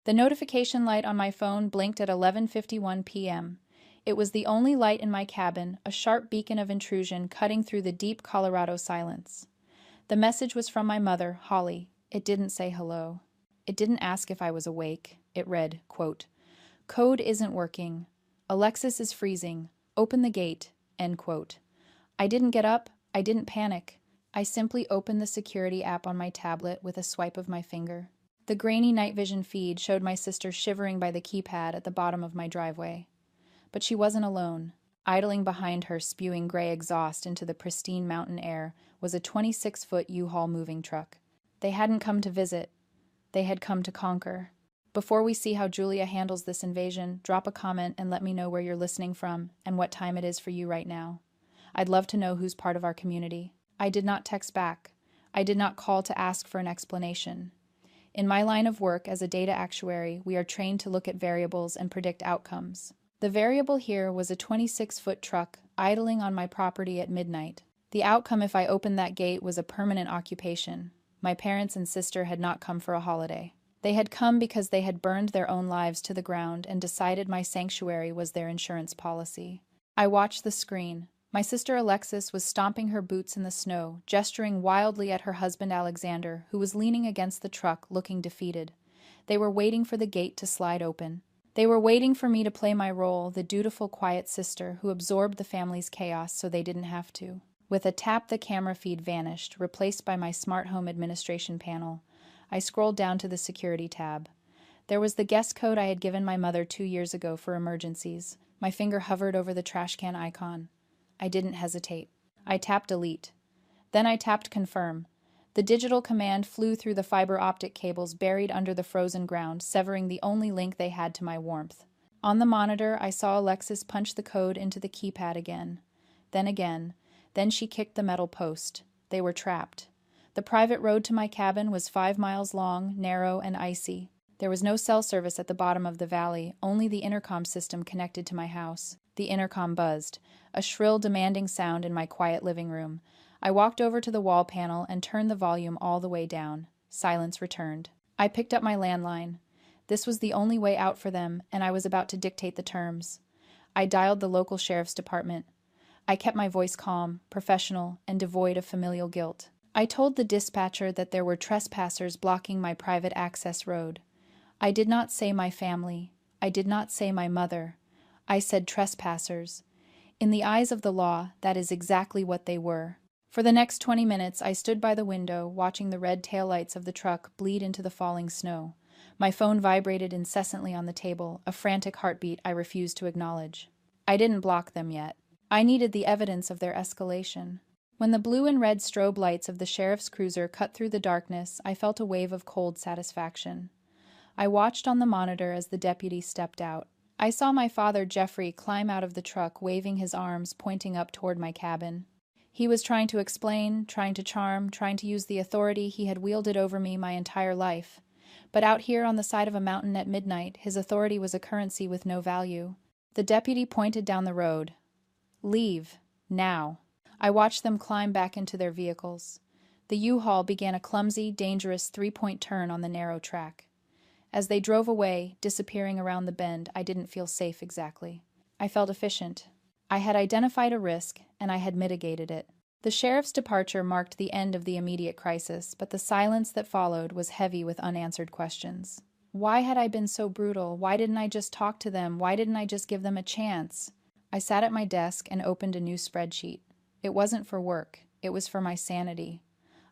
The notification light on my phone blinked at 11:51 p.m. It was the only light in my cabin, a sharp beacon of intrusion cutting through the deep Colorado silence. The message was from my mother, Holly. It didn't say hello. It didn't ask if I was awake. It read, quote, "Code isn't working. Alexis is freezing. Open the gate," end quote. I didn't get up. I didn't panic. I simply opened the security app on my tablet with a swipe of my finger. The grainy night vision feed showed my sister shivering by the keypad at the bottom of my driveway. But she wasn't alone. Idling behind her, spewing gray exhaust into the pristine mountain air, was a 26-foot U-Haul moving truck. They hadn't come to visit. They had come to conquer. Before we see how Julia handles this invasion, drop a comment and let me know where you're listening from and what time it is for you right now. I'd love to know who's part of our community. I did not text back. I did not call to ask for an explanation. In my line of work as a data actuary, we are trained to look at variables and predict outcomes. The variable here was a 26-foot truck idling on my property at midnight. The outcome if I opened that gate was a permanent occupation. My parents and sister had not come for a holiday. They had come because they had burned their own lives to the ground and decided my sanctuary was their insurance policy. I watched the screen. My sister Alexis was stomping her boots in the snow, gesturing wildly at her husband Alexander, who was leaning against the truck, looking defeated. They were waiting for the gate to slide open. They were waiting for me to play my role, the dutiful, quiet sister who absorbed the family's chaos so they didn't have to. With a tap, the camera feed vanished, replaced by my smart home administration panel. I scrolled down to the security tab. There was the guest code I had given my mother 2 years ago for emergencies. My finger hovered over the trash can icon. I didn't hesitate. I tapped delete. Then I tapped confirm. The digital command flew through the fiber optic cables buried under the frozen ground, severing the only link they had to my warmth. On the monitor, I saw Alexis punch the code into the keypad again. Then she kicked the metal post. They were trapped. The private road to my cabin was 5 miles long, narrow, and icy. There was no cell service at the bottom of the valley, only the intercom system connected to my house. The intercom buzzed, a shrill, demanding sound in my quiet living room. I walked over to the wall panel and turned the volume all the way down. Silence returned. I picked up my landline. This was the only way out for them, and I was about to dictate the terms. I dialed the local sheriff's department. I kept my voice calm, professional, and devoid of familial guilt. I told the dispatcher that there were trespassers blocking my private access road. I did not say my family. I did not say my mother. I said trespassers. In the eyes of the law, that is exactly what they were. For the next 20 minutes, I stood by the window, watching the red taillights of the truck bleed into the falling snow. My phone vibrated incessantly on the table, a frantic heartbeat I refused to acknowledge. I didn't block them yet. I needed the evidence of their escalation. When the blue and red strobe lights of the sheriff's cruiser cut through the darkness, I felt a wave of cold satisfaction. I watched on the monitor as the deputy stepped out. I saw my father, Jeffrey, climb out of the truck, waving his arms, pointing up toward my cabin. He was trying to explain, trying to charm, trying to use the authority he had wielded over me my entire life. But out here on the side of a mountain at midnight, his authority was a currency with no value. The deputy pointed down the road. "Leave. Now." I watched them climb back into their vehicles. The U-Haul began a clumsy, dangerous three-point turn on the narrow track. As they drove away, disappearing around the bend, I didn't feel safe exactly. I felt efficient. I had identified a risk, and I had mitigated it. The sheriff's departure marked the end of the immediate crisis, but the silence that followed was heavy with unanswered questions. Why had I been so brutal? Why didn't I just talk to them? Why didn't I just give them a chance? I sat at my desk and opened a new spreadsheet. It wasn't for work. It was for my sanity.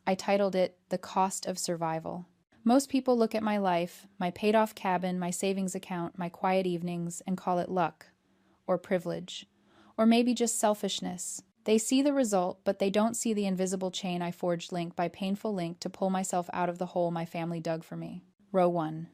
I titled it, "The Cost of Survival." Most people look at my life, my paid-off cabin, my savings account, my quiet evenings, and call it luck, or privilege, or maybe just selfishness. They see the result, but they don't see the invisible chain I forged link by painful link to pull myself out of the hole my family dug for me. Row 1.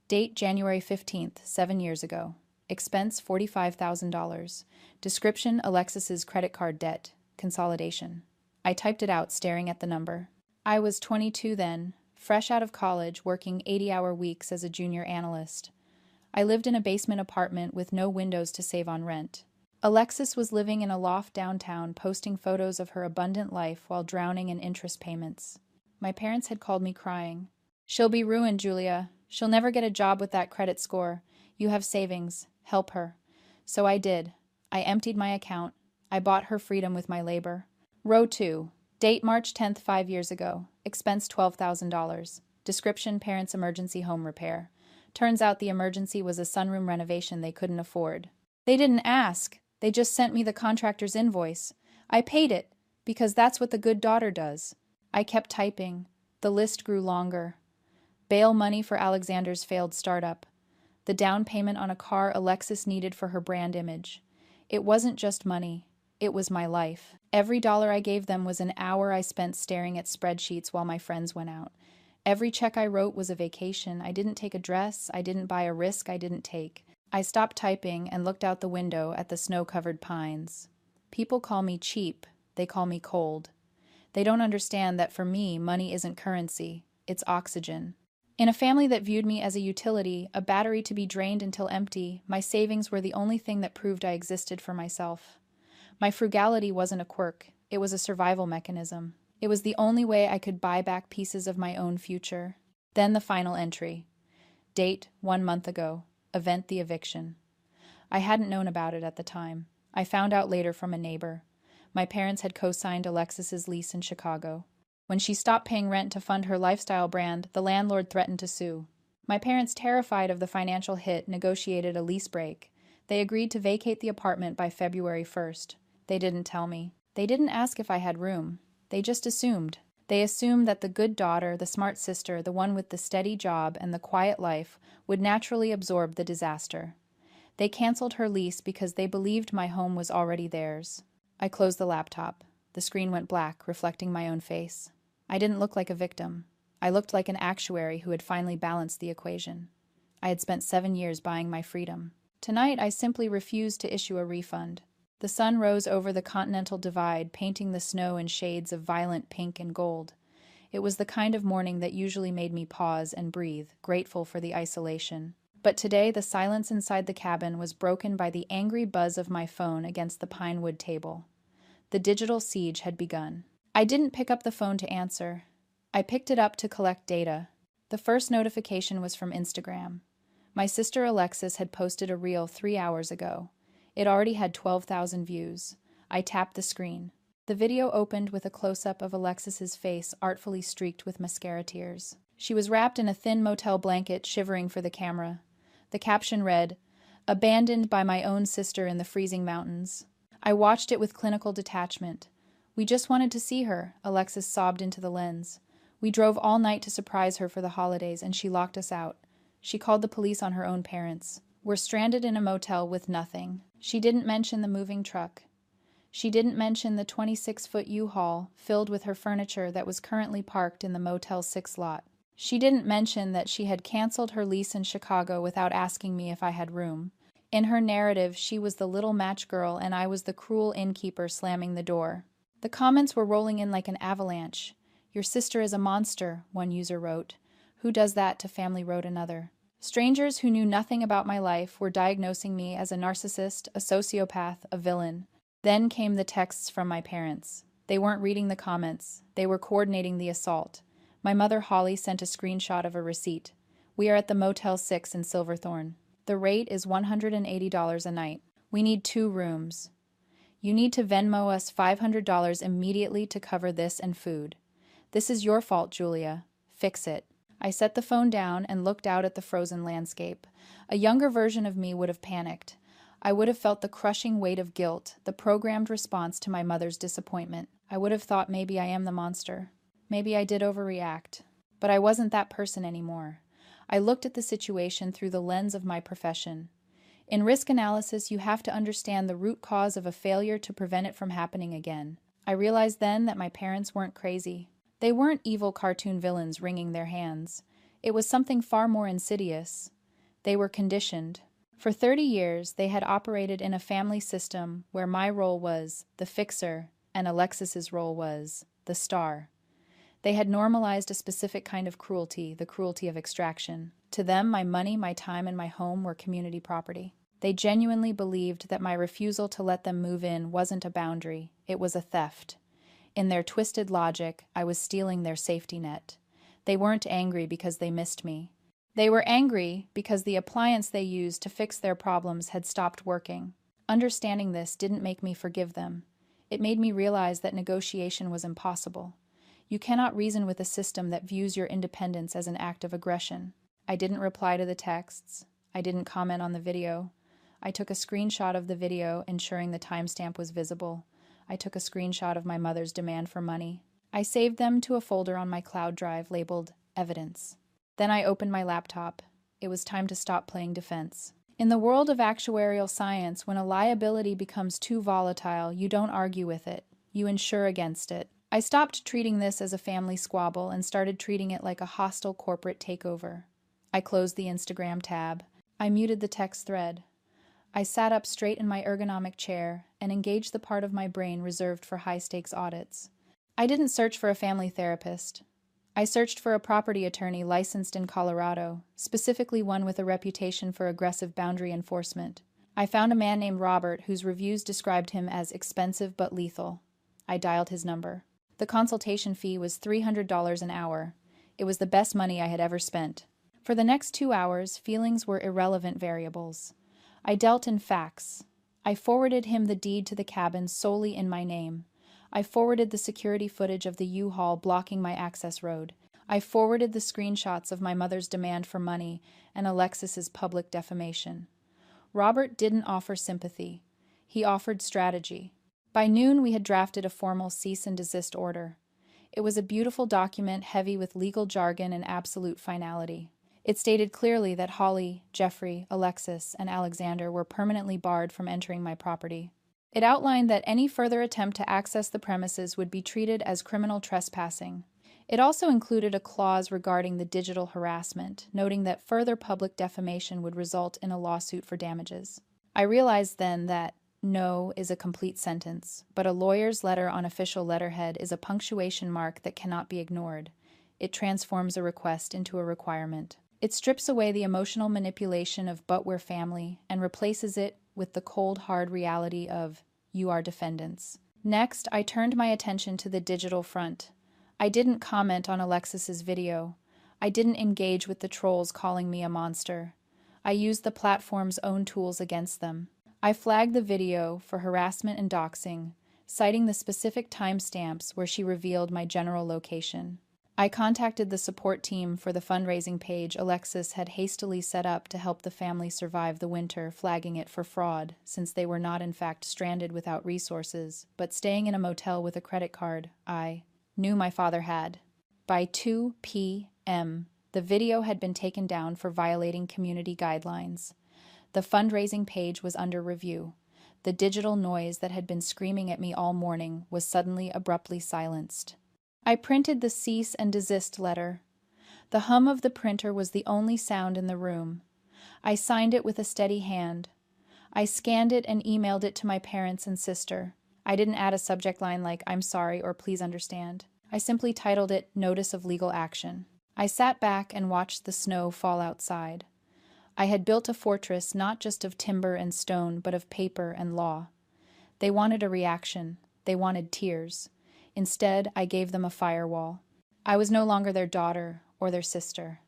Date January 15th, 7 years ago. Expense $45,000. Description Alexis's credit card debt. Consolidation. I typed it out, staring at the number. I was 22 then, fresh out of college, working 80-hour weeks as a junior analyst. I lived in a basement apartment with no windows to save on rent. Alexis was living in a loft downtown, posting photos of her abundant life while drowning in interest payments. My parents had called me crying. "She'll be ruined, Julia. She'll never get a job with that credit score. You have savings. Help her. So I did. I emptied my account. I bought her freedom with my labor. Row 2. Date March 10th, 5 years ago. Expense $12,000. Description: parents' emergency home repair. Turns out the emergency was a sunroom renovation they couldn't afford. They didn't ask. They just sent me the contractor's invoice. I paid it, because that's what the good daughter does. I kept typing. The list grew longer. Bail money for Alexander's failed startup. The down payment on a car Alexis needed for her brand image. It wasn't just money. It was my life. Every dollar I gave them was an hour I spent staring at spreadsheets while my friends went out. Every check I wrote was a vacation. I didn't take a dress. I didn't buy a risk I didn't take. I stopped typing and looked out the window at the snow-covered pines. People call me cheap. They call me cold. They don't understand that for me, money isn't currency. It's oxygen. In a family that viewed me as a utility, a battery to be drained until empty, my savings were the only thing that proved I existed for myself. My frugality wasn't a quirk. It was a survival mechanism. It was the only way I could buy back pieces of my own future. Then the final entry. Date: 1 month ago. Event: the eviction. I hadn't known about it at the time. I found out later from a neighbor. My parents had co-signed Alexis's lease in Chicago. When she stopped paying rent to fund her lifestyle brand, the landlord threatened to sue. My parents, terrified of the financial hit, negotiated a lease break. They agreed to vacate the apartment by February 1st. They didn't tell me. They didn't ask if I had room. They just assumed. They assumed that the good daughter, the smart sister, the one with the steady job and the quiet life, would naturally absorb the disaster. They canceled her lease because they believed my home was already theirs. I closed the laptop. The screen went black, reflecting my own face. I didn't look like a victim. I looked like an actuary who had finally balanced the equation. I had spent 7 years buying my freedom. Tonight, I simply refused to issue a refund. The sun rose over the continental divide, painting the snow in shades of violent pink and gold. It was the kind of morning that usually made me pause and breathe, grateful for the isolation. But today, the silence inside the cabin was broken by the angry buzz of my phone against the pine wood table. The digital siege had begun. I didn't pick up the phone to answer. I picked it up to collect data. The first notification was from Instagram. My sister Alexis had posted a reel 3 hours ago. It already had 12,000 views. I tapped the screen. The video opened with a close-up of Alexis's face artfully streaked with mascara tears. She was wrapped in a thin motel blanket, shivering for the camera. The caption read, "Abandoned by my own sister in the freezing mountains." I watched it with clinical detachment. "We just wanted to see her," Alexis sobbed into the lens. "We drove all night to surprise her for the holidays, and she locked us out. She called the police on her own parents. We're stranded in a motel with nothing." She didn't mention the moving truck. She didn't mention the 26-foot U-Haul filled with her furniture that was currently parked in the Motel 6 lot. She didn't mention that she had canceled her lease in Chicago without asking me if I had room. In her narrative, she was the little match girl and I was the cruel innkeeper slamming the door. The comments were rolling in like an avalanche. "Your sister is a monster," one user wrote. "Who does that to family?" wrote another. Strangers who knew nothing about my life were diagnosing me as a narcissist, a sociopath, a villain. Then came the texts from my parents. They weren't reading the comments. They were coordinating the assault. My mother, Holly, sent a screenshot of a receipt. "We are at the Motel 6 in Silverthorne. The rate is $180 a night. We need 2 rooms. You need to Venmo us $500 immediately to cover this and food. This is your fault, Julia. Fix it." I set the phone down and looked out at the frozen landscape. A younger version of me would have panicked. I would have felt the crushing weight of guilt, the programmed response to my mother's disappointment. I would have thought maybe I am the monster. Maybe I did overreact. But I wasn't that person anymore. I looked at the situation through the lens of my profession. In risk analysis, you have to understand the root cause of a failure to prevent it from happening again. I realized then that my parents weren't crazy. They weren't evil cartoon villains wringing their hands. It was something far more insidious. They were conditioned. For 30 years, they had operated in a family system where my role was the fixer and Alexis's role was the star. They had normalized a specific kind of cruelty, the cruelty of extraction. To them, my money, my time, and my home were community property. They genuinely believed that my refusal to let them move in wasn't a boundary, it was a theft. In their twisted logic, I was stealing their safety net. They weren't angry because they missed me. They were angry because the appliance they used to fix their problems had stopped working. Understanding this didn't make me forgive them. It made me realize that negotiation was impossible. You cannot reason with a system that views your independence as an act of aggression. I didn't reply to the texts. I didn't comment on the video. I took a screenshot of the video, ensuring the timestamp was visible. I took a screenshot of my mother's demand for money. I saved them to a folder on my cloud drive labeled Evidence. Then I opened my laptop. It was time to stop playing defense. In the world of actuarial science, when a liability becomes too volatile, you don't argue with it. You insure against it. I stopped treating this as a family squabble and started treating it like a hostile corporate takeover. I closed the Instagram tab. I muted the text thread. I sat up straight in my ergonomic chair and engaged the part of my brain reserved for high-stakes audits. I didn't search for a family therapist. I searched for a property attorney licensed in Colorado, specifically one with a reputation for aggressive boundary enforcement. I found a man named Robert whose reviews described him as expensive but lethal. I dialed his number. The consultation fee was $300 an hour. It was the best money I had ever spent. For the next 2 hours, feelings were irrelevant variables. I dealt in facts. I forwarded him the deed to the cabin solely in my name. I forwarded the security footage of the U-Haul blocking my access road. I forwarded the screenshots of my mother's demand for money and Alexis's public defamation. Robert didn't offer sympathy. He offered strategy. By noon, we had drafted a formal cease and desist order. It was a beautiful document heavy with legal jargon and absolute finality. It stated clearly that Holly, Jeffrey, Alexis, and Alexander were permanently barred from entering my property. It outlined that any further attempt to access the premises would be treated as criminal trespassing. It also included a clause regarding the digital harassment, noting that further public defamation would result in a lawsuit for damages. I realized then that no is a complete sentence, but a lawyer's letter on official letterhead is a punctuation mark that cannot be ignored. It transforms a request into a requirement. It strips away the emotional manipulation of "but we're family" and replaces it with the cold, hard reality of "you are defendants." Next, I turned my attention to the digital front. I didn't comment on Alexis's video. I didn't engage with the trolls calling me a monster. I used the platform's own tools against them. I flagged the video for harassment and doxing, citing the specific timestamps where she revealed my general location. I contacted the support team for the fundraising page Alexis had hastily set up to help the family survive the winter, flagging it for fraud, since they were not in fact stranded without resources, but staying in a motel with a credit card I knew my father had. By 2 p.m., the video had been taken down for violating community guidelines. The fundraising page was under review. The digital noise that had been screaming at me all morning was suddenly abruptly silenced. I printed the cease and desist letter. The hum of the printer was the only sound in the room. I signed it with a steady hand. I scanned it and emailed it to my parents and sister. I didn't add a subject line like "I'm sorry" or "Please understand." I simply titled it "Notice of Legal Action." I sat back and watched the snow fall outside. I had built a fortress not just of timber and stone, but of paper and law. They wanted a reaction. They wanted tears. Instead, I gave them a firewall. I was no longer their daughter or their sister.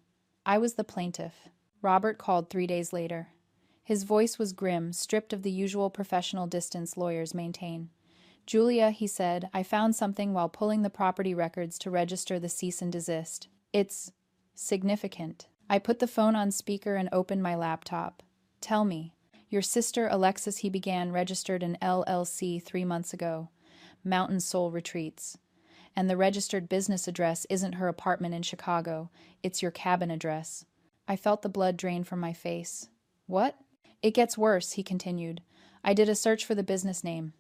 I was the plaintiff. Robert called 3 days later. His voice was grim, stripped of the usual professional distance lawyers maintain. "Julia," he said, "I found something while pulling the property records to register the cease and desist. It's significant." I put the phone on speaker and opened my laptop. "Tell me." "Your sister, Alexis," he began, "registered an LLC 3 months ago. Mountain Soul Retreats. And the registered business address isn't her apartment in Chicago. It's your cabin address." I felt the blood drain from my face. "What?" "It gets worse," he continued. "I did a search for the business name.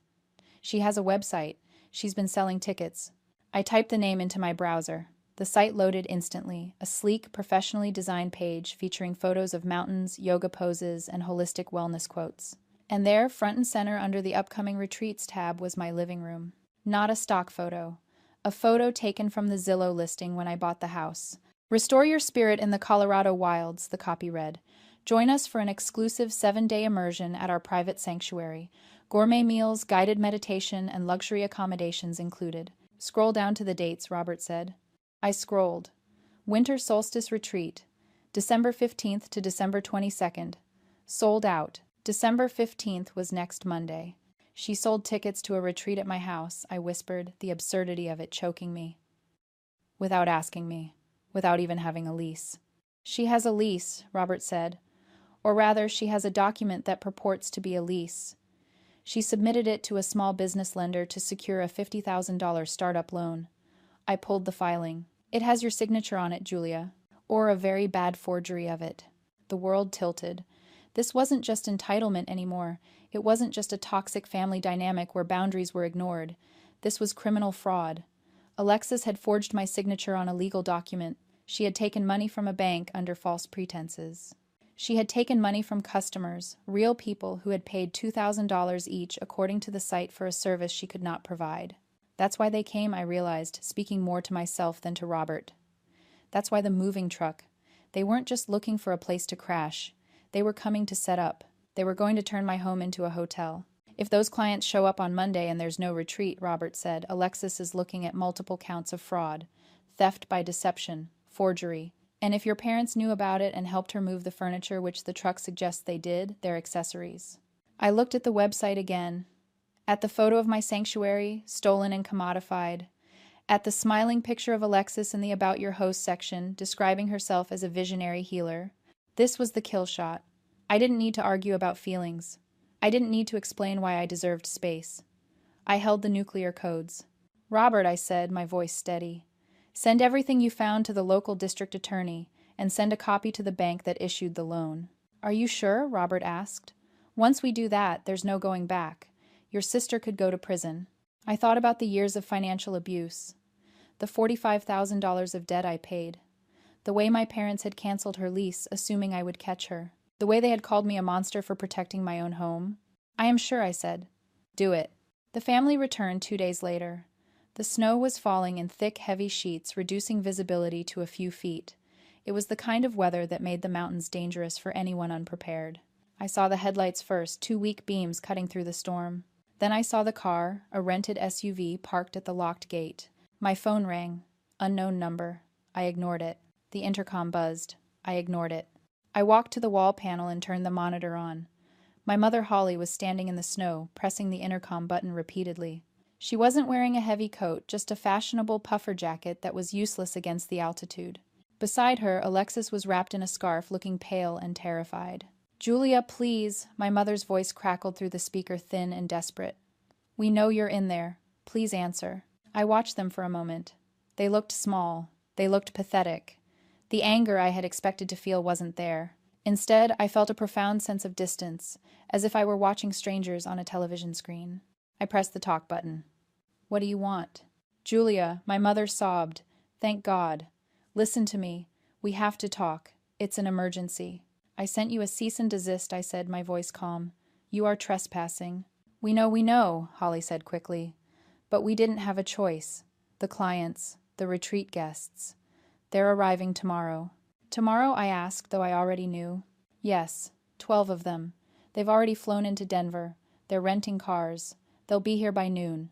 She has a website. She's been selling tickets." I typed the name into my browser. The site loaded instantly, a sleek, professionally designed page featuring photos of mountains, yoga poses, and holistic wellness quotes. And there, front and center under the upcoming retreats tab, was my living room. Not a stock photo. A photo taken from the Zillow listing when I bought the house. "Restore your spirit in the Colorado wilds," the copy read. "Join us for an exclusive 7-day immersion at our private sanctuary. Gourmet meals, guided meditation, and luxury accommodations included." "Scroll down to the dates," Robert said. I scrolled. Winter solstice retreat. December 15th to December 22nd. Sold out. December 15th was next Monday. She sold tickets to a retreat at my house, I whispered, the absurdity of it choking me. Without asking me. Without even having a lease. She has a lease, Robert said. Or rather, she has a document that purports to be a lease. She submitted it to a small business lender to secure a $50,000 startup loan. I pulled the filing. It has your signature on it, Julia. Or a very bad forgery of it. The world tilted. This wasn't just entitlement anymore. It wasn't just a toxic family dynamic where boundaries were ignored. This was criminal fraud. Alexis had forged my signature on a legal document. She had taken money from a bank under false pretenses. She had taken money from customers, real people who had paid $2,000 each according to the site for a service she could not provide. That's why they came, I realized, speaking more to myself than to Robert. That's why the moving truck. They weren't just looking for a place to crash. They were coming to set up. They were going to turn my home into a hotel. If those clients show up on Monday and there's no retreat, Robert said, Alexis is looking at multiple counts of fraud, theft by deception, forgery. And if your parents knew about it and helped her move the furniture, which the truck suggests they did, they're accessories. I looked at the website again. At the photo of my sanctuary, stolen and commodified. At the smiling picture of Alexis in the About Your Host section, describing herself as a visionary healer. This was the kill shot. I didn't need to argue about feelings. I didn't need to explain why I deserved space. I held the nuclear codes. Robert, I said, my voice steady. Send everything you found to the local district attorney, and send a copy to the bank that issued the loan. Are you sure? Robert asked. Once we do that, there's no going back. Your sister could go to prison. I thought about the years of financial abuse. The $45,000 of debt I paid. The way my parents had canceled her lease, assuming I would catch her. The way they had called me a monster for protecting my own home. I am sure, I said. Do it. The family returned 2 days later. The snow was falling in thick, heavy sheets, reducing visibility to a few feet. It was the kind of weather that made the mountains dangerous for anyone unprepared. I saw the headlights first, 2 weak beams cutting through the storm. Then I saw the car, a rented SUV, parked at the locked gate. My phone rang. Unknown number. I ignored it. The intercom buzzed. I ignored it. I walked to the wall panel and turned the monitor on. My mother Holly was standing in the snow, pressing the intercom button repeatedly. She wasn't wearing a heavy coat, just a fashionable puffer jacket that was useless against the altitude. Beside her, Alexis was wrapped in a scarf, looking pale and terrified. Julia, please, my mother's voice crackled through the speaker, thin and desperate. We know you're in there. Please answer. I watched them for a moment. They looked small. They looked pathetic. The anger I had expected to feel wasn't there. Instead, I felt a profound sense of distance, as if I were watching strangers on a television screen. I pressed the talk button. What do you want? Julia, my mother sobbed. Thank God. Listen to me. We have to talk. It's an emergency. I sent you a cease and desist, I said, my voice calm. You are trespassing. We know, Holly said quickly. But we didn't have a choice. The clients, the retreat guests. They're arriving tomorrow. Tomorrow, I asked, though I already knew. Yes, 12 of them. They've already flown into Denver. They're renting cars. They'll be here by noon.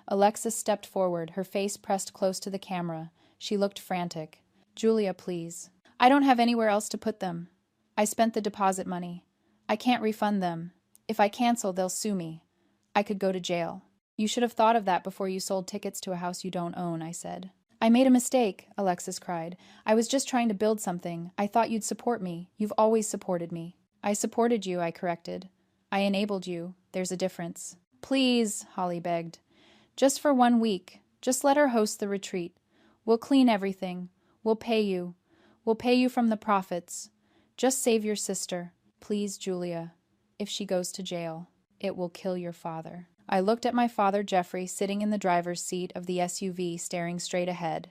Alexis stepped forward, her face pressed close to the camera. She looked frantic. Julia, please. I don't have anywhere else to put them. I spent the deposit money. I can't refund them. If I cancel, they'll sue me. I could go to jail. You should have thought of that before you sold tickets to a house you don't own, I said. I made a mistake, Alexis cried. I was just trying to build something. I thought you'd support me. You've always supported me. I supported you, I corrected. I enabled you. There's a difference. Please, Holly begged. Just for 1 week. Just let her host the retreat. We'll clean everything. We'll pay you. We'll pay you from the profits. Just save your sister. Please, Julia. If she goes to jail, it will kill your father. I looked at my father, Jeffrey, sitting in the driver's seat of the SUV, staring straight ahead.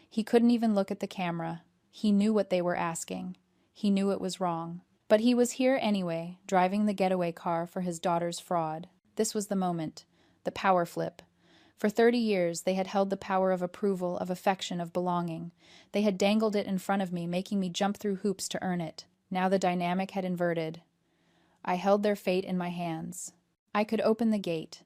He couldn't even look at the camera. He knew what they were asking. He knew it was wrong. But he was here anyway, driving the getaway car for his daughter's fraud. This was the moment. The power flip. For 30 years, they had held the power of approval, of affection, of belonging. They had dangled it in front of me, making me jump through hoops to earn it. Now the dynamic had inverted. I held their fate in my hands. I could open the gate.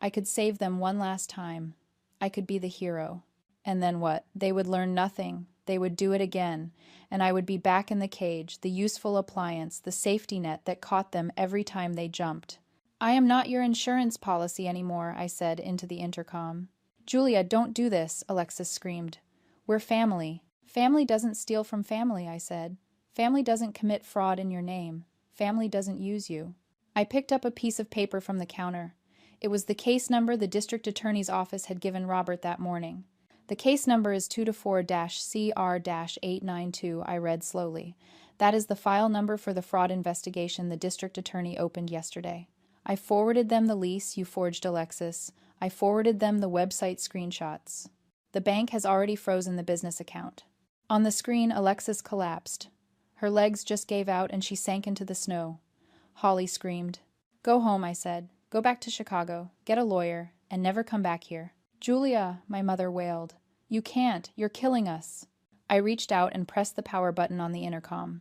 I could save them one last time. I could be the hero. And then what? They would learn nothing. They would do it again, and I would be back in the cage, the useful appliance, the safety net that caught them every time they jumped. "I am not your insurance policy anymore," I said into the intercom. "Julia, don't do this," Alexis screamed. "We're family." "Family doesn't steal from family," I said. "Family doesn't commit fraud in your name. Family doesn't use you." I picked up a piece of paper from the counter. It was the case number the district attorney's office had given Robert that morning. "The case number is 224-CR-892, I read slowly. "That is the file number for the fraud investigation the district attorney opened yesterday. I forwarded them the lease you forged, Alexis. I forwarded them the website screenshots. The bank has already frozen the business account." On the screen, Alexis collapsed. Her legs just gave out and she sank into the snow. Holly screamed. "Go home," I said. "Go back to Chicago, get a lawyer, and never come back here." "Julia," my mother wailed. "You can't. You're killing us." I reached out and pressed the power button on the intercom.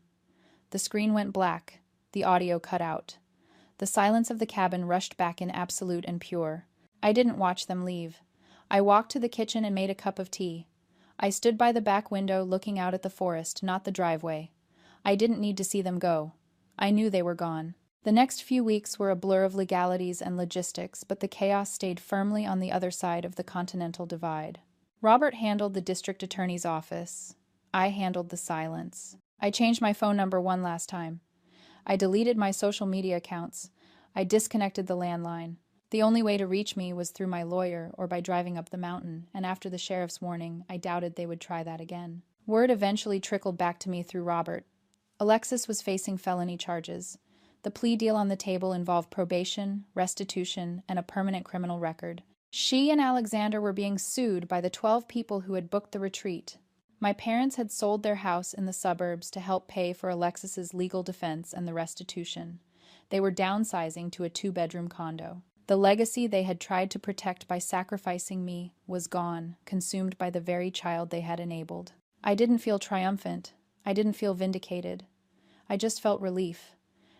The screen went black. The audio cut out. The silence of the cabin rushed back in absolute and pure. I didn't watch them leave. I walked to the kitchen and made a cup of tea. I stood by the back window looking out at the forest, not the driveway. I didn't need to see them go. I knew they were gone. The next few weeks were a blur of legalities and logistics, but the chaos stayed firmly on the other side of the Continental Divide. Robert handled the district attorney's office. I handled the silence. I changed my phone number one last time. I deleted my social media accounts. I disconnected the landline. The only way to reach me was through my lawyer or by driving up the mountain, and after the sheriff's warning, I doubted they would try that again. Word eventually trickled back to me through Robert. Alexis was facing felony charges. The plea deal on the table involved probation, restitution, and a permanent criminal record. She and Alexander were being sued by the 12 people who had booked the retreat. My parents had sold their house in the suburbs to help pay for Alexis's legal defense and the restitution. They were downsizing to a 2-bedroom condo. The legacy they had tried to protect by sacrificing me was gone, consumed by the very child they had enabled. I didn't feel triumphant. I didn't feel vindicated. I just felt relief.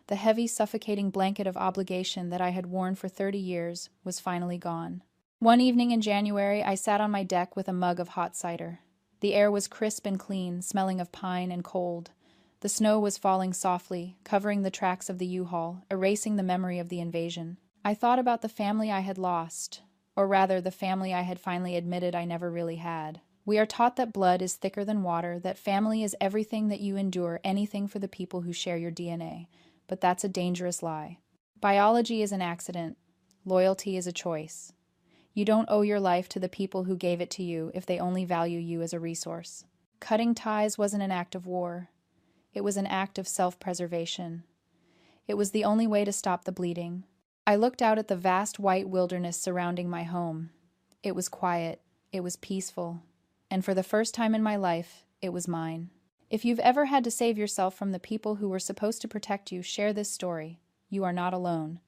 The heavy, suffocating blanket of obligation that I had worn for 30 years was finally gone. One evening in January, I sat on my deck with a mug of hot cider. The air was crisp and clean, smelling of pine and cold. The snow was falling softly, covering the tracks of the U-Haul, erasing the memory of the invasion. I thought about the family I had lost, or rather, the family I had finally admitted I never really had. We are taught that blood is thicker than water, that family is everything that you endure, anything for the people who share your DNA. But that's a dangerous lie. Biology is an accident. Loyalty is a choice. You don't owe your life to the people who gave it to you if they only value you as a resource. Cutting ties wasn't an act of war. It was an act of self-preservation. It was the only way to stop the bleeding. I looked out at the vast white wilderness surrounding my home. It was quiet. It was peaceful. And for the first time in my life, it was mine. If you've ever had to save yourself from the people who were supposed to protect you, share this story. You are not alone.